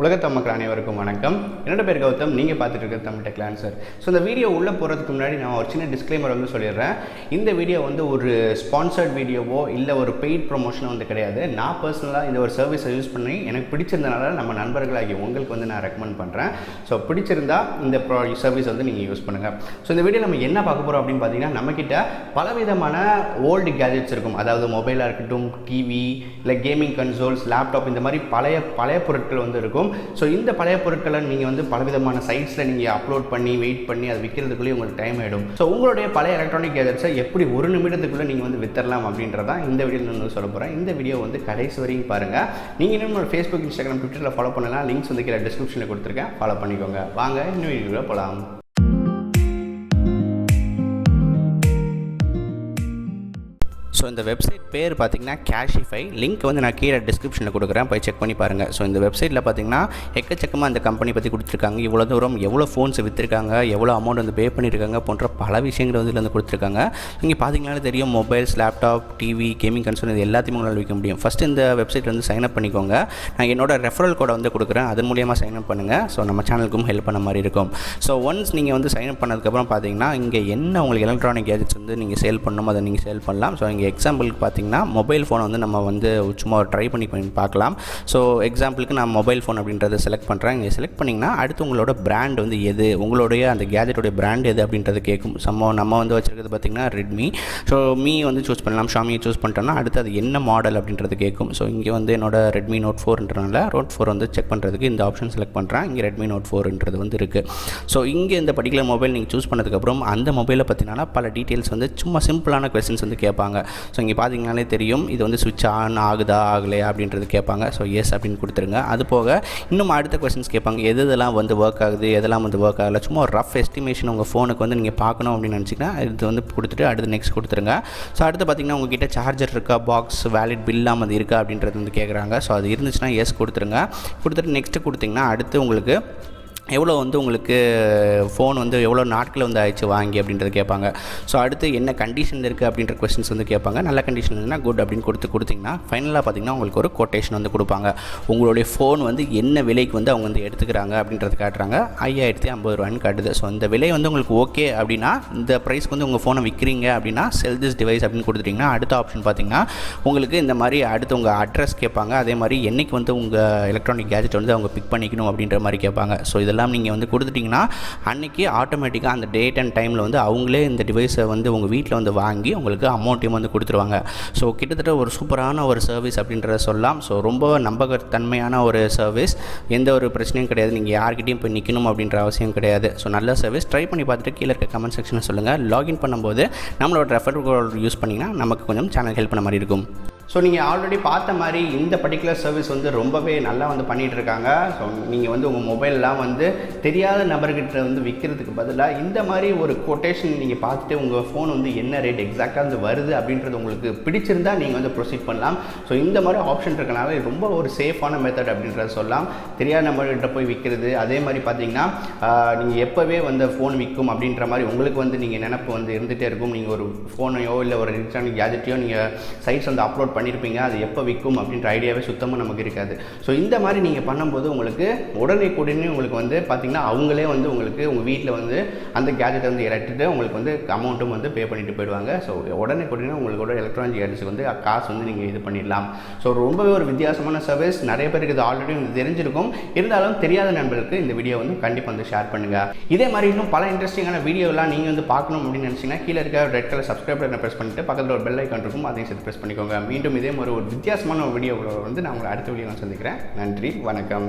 உலகத் மக்கள் அனைவருக்கும் வணக்கம். என்னோட பேர் கௌதம். நீங்கள் பார்த்துட்டு இருக்கிறது தமிழ் டெக்லான்சர். ஸோ இந்த வீடியோ உள்ளே போகிறதுக்கு முன்னாடி நான் ஒரு சின்ன டிஸ்க்ளைமர் வந்து சொல்லிடுறேன். இந்த வீடியோ வந்து ஒரு ஸ்பான்சர்ட் வீடியோவோ இல்லை ஒரு பெய்ட் ப்ரொமோஷனோ வந்து கிடையாது. நான் பர்சனலாக இந்த ஒரு சர்வீஸை யூஸ் பண்ணி எனக்கு பிடிச்சிருந்தனால நம்ம நண்பர்களாகி உங்களுக்கு வந்து நான் ரெக்கமெண்ட் பண்ணுறேன். ஸோ பிடிச்சிருந்தா இந்த சர்வீஸ் வந்து நீங்கள் யூஸ் பண்ணுங்கள். ஸோ இந்த வீடியோ நம்ம என்ன பார்க்க போகிறோம் அப்படின்னு பார்த்தீங்கன்னா, நம்மக்கிட்ட பலவிதமான ஓல்டு கேஜெட்ஸ் இருக்கும். அதாவது மொபைலாக இருக்கட்டும், டிவி, இல்லை கேமிங் கன்சோல்ஸ், லேப்டாப், இந்த மாதிரி பழைய பொருட்கள் வந்து இருக்கும். ஸோ இந்த பழைய பொருட்களை நீங்கள் வந்து பலவிதமான சைட்ஸில் நீங்கள் அப்லோட் பண்ணி வெயிட் பண்ணி அதை விற்கிறதுக்குள்ளேயே உங்களுக்கு டைம் ஆகிடும். ஸோ உங்களுடைய பழைய எலக்ட்ரானிக் கேஜெட்ஸை எப்படி ஒரு நிமிடத்துக்குள்ளே நீங்கள் வந்து வித்தரலாம் அப்படின்றதான் இந்த வீடியோவில் வந்து சொல்ல போகிறேன். இந்த வீடியோ வந்து கடைசி வரைக்கும் பாருங்கள். நீங்கள் இன்னும் ஃபேஸ்புக், இன்ஸ்டாகிராம், ட்விட்டரில் ஃபாலோ பண்ணலாம். லிங்க்ஸ் வந்து கீழே டிஸ்கிரிப்ஷனில் கொடுத்துருக்கேன், ஃபாலோ பண்ணிக்கோங்க. வாங்க இன்னும் வீடியோவில் போகலாம். ஸோ இந்த வெப்சைட் பேர் பார்த்திங்கன்னா Cashify. லிங்க் வந்து நான் கீழே டிஸ்கிரிப்ஷனில் கொடுக்குறேன், போய் செக் பண்ணி பாருங்கள். ஸோ இந்த வெப்சைட்டில் பார்த்திங்கன்னா எக்கச்சக்கமாக அந்த கம்பெனி பற்றி கொடுத்துருக்காங்க. இவ்வளோ தூரம் எவ்வளோ ஃபோன்ஸ் விற்றுருக்காங்க, எவ்வளோ அமௌண்ட் வந்து பே பண்ணியிருக்காங்க போன்ற பல விஷயங்கள் வந்து இதில் வந்து கொடுத்துருக்காங்க. இங்கே பார்த்திங்கனாலே தெரியும், mobiles, laptop, TV, gaming console, இது எல்லாத்தையும் உங்களால் விற்க முடியும். ஃபஸ்ட்டு இந்த வெப்சைட் வந்து சைன்அப் பண்ணிக்கோங்க. நான் என்னோட ரெஃபரல் கோடை வந்து கொடுக்குறேன், அதன் மூலியமாக சைன்அப் பண்ணுங்கள். ஸோ நம்ம சேனலுக்கும் ஹெல்ப் பண்ண மாதிரி இருக்கும். ஸோ ஒன்ஸ் நீங்கள் வந்து சைன்அப் பண்ணதுக்கப்புறம் பார்த்திங்கன்னா இங்கே என்ன உங்களுக்கு எலக்ட்ரானிக் கேஜெட்ஸ் வந்து நீங்கள் சேல் பண்ணணுமோ அதை நீங்கள் சேல் பண்ணலாம். ஸோ இங்கே எக்ஸாம்பிளுக்கு பார்த்தீங்கன்னா மொபைல் ஃபோனை வந்து நம்ம வந்து சும்மா ட்ரை பண்ணி பார்க்கலாம். ஸோ எக்ஸாம்பிளுக்கு நான் மொபைல் ஃபோன் அப்படின்றத செலக்ட் பண்ணுறேன். இங்கே செலக்ட் பண்ணிங்கன்னா அடுத்து உங்களோட பிராண்ட் வந்து எது, உங்களுடைய அந்த கேஜெட்டோடைய பிராண்ட் எது அப்படின்றது கேட்கும். நம்ம வந்து வச்சுருக்கிறது பார்த்திங்கன்னா ரெட்மி. ஸோ மீ வந்து சூஸ் பண்ணலாம். ஷாமியை சூஸ் பண்ணிட்டோன்னா அடுத்து அது என்ன மாடல் அப்படின்றது கேட்கும். ஸோ இங்கே வந்து என்னோட ரெட்மி நோட் 4ன்றனால நோட் 4 வந்து செக் பண்ணுறதுக்கு இந்த ஆப்ஷன் செலக்ட் பண்ணுறேன். இங்கே ரெட்மி நோட் 4ன்றது வந்து இருக்குது. ஸோ இங்கே இந்த பர்டிகுலர் மொபைல் நீங்கள் சூஸ் பண்ணதுக்கப்புறம் அந்த மொபைலை பார்த்தீங்கன்னா பல டீட்டெயில்ஸ் வந்து சும்மா சிம்பிளான கொஸ்டின்ஸ் வந்து கேட்பாங்க. ஸோ இங்கே பார்த்தீங்கனாலே தெரியும், இது வந்து சுவிட்ச் ஆன் ஆகுதா ஆகலையா அப்படின்றது கேட்பாங்க. ஸோ எஸ் அப்படின்னு கொடுத்துருங்க. அது போக இன்னும் அடுத்த கொஸ்டின்ஸ் கேட்பாங்க, எதெல்லாம் வந்து ஒர்க் ஆகுது, எதெல்லாம் வந்து ஒர்க் ஆகலை, சும்மா ஒரு ரஃப் எஸ்டிமேஷன் உங்கள் ஃபோனுக்கு வந்து நீங்கள் பார்க்கணும் அப்படின்னு நினச்சிங்கன்னா இது வந்து கொடுத்துட்டு அடுத்து நெக்ஸ்ட் கொடுத்துருங்க. ஸோ அடுத்து பார்த்திங்கன்னா உங்ககிட்ட சார்ஜர் இருக்கா, பாக்ஸ், வேலிட் பில்லாம் அது இருக்கா அப்படின்றது வந்து கேட்குறாங்க. ஸோ அது இருந்துச்சுன்னா எஸ் கொடுத்துருங்க. கொடுத்துட்டு நெக்ஸ்ட்டு கொடுத்திங்கன்னா அடுத்து உங்களுக்கு எவ்வளோ வந்து உங்களுக்கு ஃபோன் வந்து எவ்வளோ நாட்கள் வந்து ஆயிடுச்சு வாங்கி அப்படின்றது கேட்பாங்க. ஸோ அடுத்து என்ன கண்டிஷன் இருக்குது அப்படின்ற கொஸ்டின்ஸ் வந்து கேட்பாங்க. நல்ல கண்டிஷன் இருந்தால் குட் அப்படின்னு கொடுத்திங்கன்னா ஃபைனலாக பார்த்திங்கன்னா உங்களுக்கு ஒரு கொட்டேஷன் வந்து கொடுப்பாங்க. உங்களுடைய ஃபோன் வந்து என்ன விலைக்கு வந்து அவங்க வந்து எடுத்துக்கிறாங்க அப்படின்றது காட்டுறாங்க. 5050 ரூபான்னு காட்டுது. ஸோ இந்த விலை வந்து உங்களுக்கு ஓகே அப்படின்னா, இந்த ப்ரைஸ்க்கு வந்து உங்கள் ஃபோனை விற்கிறீங்க அப்படின்னா செல் திஸ் டிவைஸ் அப்படின்னு கொடுத்துட்டிங்கன்னா அடுத்த ஆப்ஷன் பார்த்திங்கன்னா உங்களுக்கு இந்த மாதிரி அடுத்து உங்கள் அட்ரஸ் கேட்பாங்க. அதே மாதிரி என்றைக்கு வந்து உங்கள் எலக்ட்ரானிக் கேஜெட் வந்து அவங்க பிக் பண்ணிக்கணும் அப்படின்ற மாதிரி கேட்பாங்க. ஸோ இதெல்லாம் நீங்கள் வந்து கொடுத்துட்டிங்கன்னா அன்றைக்கி ஆட்டோமேட்டிக்காக அந்த டேட் அண்ட் டைமில் வந்து அவங்களே இந்த டிவைஸை வந்து உங்கள் வீட்டில் வந்து வாங்கி உங்களுக்கு அமௌண்ட்டையும் வந்து கொடுத்துருவாங்க. ஸோ கிட்டத்தட்ட ஒரு சூப்பரான ஒரு சர்வீஸ் அப்படின்றத சொல்லலாம். ஸோ ரொம்ப நம்பகத்தன்மையான ஒரு சர்வீஸ், எந்த ஒரு பிரச்சனையும் கிடையாது. நீங்கள் யார்கிட்டையும் போய் நிற்கணும் அப்படின்ற அவசியம் கிடையாது. ஸோ நல்ல சர்வீஸ், ட்ரை பண்ணி பார்த்துட்டு கீழே இருக்க கமெண்ட் செக்ஷனில் சொல்லுங்கள். லாகின் பண்ணும்போது நம்மளோட ரெஃபரல் கோட் யூஸ் பண்ணிங்கன்னா நமக்கு கொஞ்சம் சேனல் ஹெல்ப் பண்ண மாதிரி இருக்கும். ஸோ நீங்கள் ஆல்ரெடி பார்த்த மாதிரி இந்த பர்டிகுலர் சர்வீஸ் வந்து ரொம்பவே நல்லா வந்து பண்ணிகிட்டு இருக்காங்க. ஸோ நீங்கள் வந்து உங்கள் மொபைல்லாம் வந்து தெரியாத நபர்கிட்ட வந்து விற்கிறதுக்கு பதிலாக இந்த மாதிரி ஒரு கொட்டேஷன் நீங்கள் பார்த்துட்டு உங்கள் ஃபோன் வந்து என்ன ரேட் எக்ஸாக்டாக வந்து வருது அப்படின்றது உங்களுக்கு பிடிச்சிருந்தால் நீங்கள் வந்து ப்ரொசீட் பண்ணலாம். ஸோ இந்த மாதிரி ஆப்ஷன் இருக்கனால ரொம்ப ஒரு சேஃபான மெத்தட் அப்படின்றத சொல்லலாம். தெரியாத நபர்கிட்ட போய் விற்கிறது, அதே மாதிரி பார்த்தீங்கன்னா நீங்கள் எப்போவே வந்து ஃபோன் விற்கும் அப்படின்ற மாதிரி உங்களுக்கு வந்து நீங்கள் நினப்பு வந்து இருந்துகிட்டே இருக்கும். நீங்கள் ஒரு ஃபோனையோ இல்லை ஒரு எலக்ட்ரானிக் கேஜெட்டையோ நீங்கள் சைட்ஸ் வந்து அப்லோட் பண்ணியிருப்பீங்க, அது எப்போ விற்கும் அப்படின்ற ஐடியாவே சுத்தமாக நமக்கு இருக்காது. ஸோ இந்த மாதிரி நீங்கள் பண்ணும்போது உங்களுக்கு உடனே உங்களுக்கு வந்து பார்த்திங்கன்னா அவங்களே வந்து உங்களுக்கு உங்கள் வீட்டில் வந்து அந்த கேஜெட்டை வந்து இறக்கிட்டு உங்களுக்கு வந்து அமௌண்ட்டும் வந்து பே பண்ணிட்டு போயிடுவாங்க. ஸோ உடனே உங்களோட எலக்ட்ரானிக் கேஜெட்ஸ் வந்து காசு வந்து நீங்கள் இது பண்ணிடலாம். ஸோ ரொம்பவே ஒரு வித்தியாசமான சர்வீஸ். நிறைய பேருக்கு இது ஆல்ரெடி தெரிஞ்சிருக்கும். இருந்தாலும் தெரியாத நண்பர்களுக்கு இந்த வீடியோ வந்து கண்டிப்பாக வந்து ஷேர் பண்ணுங்கள். இதே மாதிரி இன்னும் பல இன்ட்ரெஸ்டிங்கான வீடியோலாம் நீங்கள் வந்து பார்க்கணும் அப்படின்னு நினச்சிங்கன்னா கீழே இருக்க ரெட் கலர் சப்ஸ்கிரைப் பட்டனை ப்ரெஸ் பண்ணிட்டு பக்கத்தில் ஒரு பெல் ஐக்கான் இருக்கும், அதையும் சேர்த்து ப்ரெஸ் பண்ணிக்கோங்க. மீண்டும் இதே மாதிரி ஒரு வித்தியாசமான வீடியோவில் வந்து நான் உங்களை அடுத்த வீடியோவில் சந்திக்கிறேன். நன்றி, வணக்கம்.